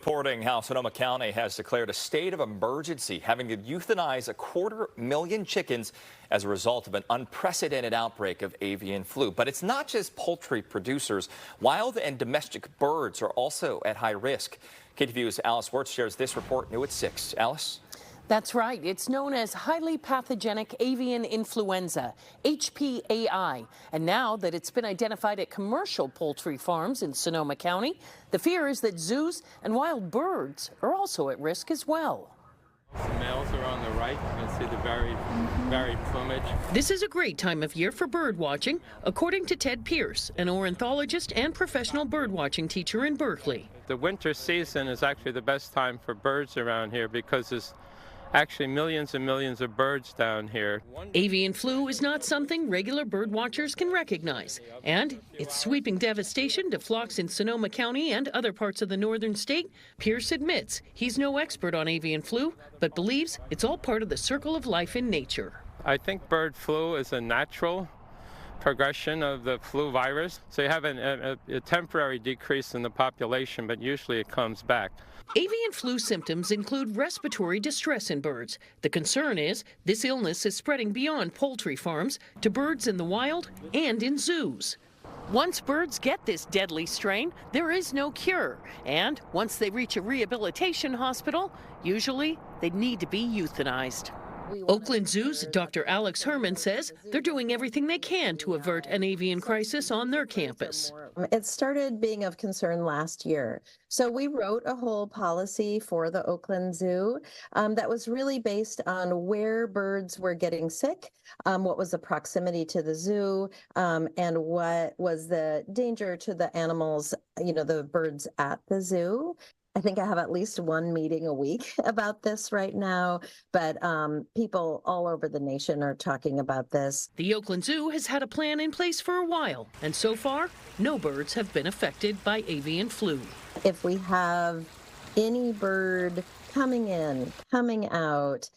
Reporting how Sonoma County has declared a state of emergency, having to euthanize 250,000 chickens as a result of an unprecedented outbreak of avian flu. But it's not just poultry producers. Wild and domestic birds are also at high risk. KTVU's Alice Wirtz shares this report new at 6. Alice? That's right. It's known as highly pathogenic avian influenza, HPAI. And now that it's been identified at commercial poultry farms in Sonoma County, the fear is that zoos and wild birds are also at risk as well. The males are on the right. You can see the varied plumage. This is a great time of year for bird watching, according to Ted Pierce, an ornithologist and professional bird watching teacher in Berkeley. The winter season is actually the best time for birds around here because there's actually millions and millions of birds down here. Avian flu is not something regular bird watchers can recognize, and its sweeping devastation to flocks in Sonoma County and other parts of the northern state. Pierce admits he's no expert on avian flu, but believes it's all part of the circle of life in nature. I think bird flu is a natural progression of the flu virus. So you have a temporary decrease in the population, but usually it comes back. Avian flu symptoms include respiratory distress in birds. The concern is this illness is spreading beyond poultry farms to birds in the wild and in zoos. Once birds get this deadly strain, there is no cure. And once they reach a rehabilitation hospital, usually they need to be euthanized. Oakland Zoo's Dr. Alex Herman says they're doing everything they can to avert an avian crisis on their campus. It started being of concern last year. So we wrote a whole policy for the Oakland Zoo that was really based on where birds were getting sick, what was the proximity to the zoo, and what was the danger to the animals, the birds at the zoo. I think I have at least one meeting a week about this right now, but people all over the nation are talking about this. The Oakland Zoo has had a plan in place for a while, and so far, no birds have been affected by avian flu. If we have any bird coming in, coming out,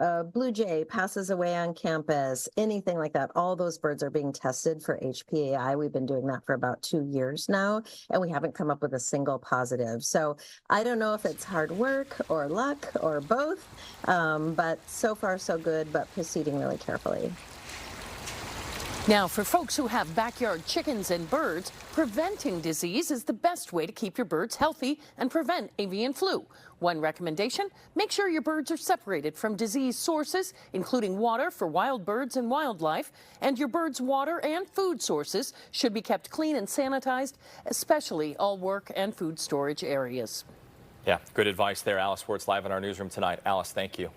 a blue jay passes away on campus, anything like that, all those birds are being tested for HPAI. We've been doing that for about 2 years now, and we haven't come up with a single positive. So I don't know if it's hard work or luck or both, but so far so good, but proceeding really carefully. Now, for folks who have backyard chickens and birds, preventing disease is the best way to keep your birds healthy and prevent avian flu. One recommendation, make sure your birds are separated from disease sources, including water for wild birds and wildlife, and your birds' water and food sources should be kept clean and sanitized, especially all work and food storage areas. Yeah, good advice there. Alice Wirtz live in our newsroom tonight. Alice, thank you.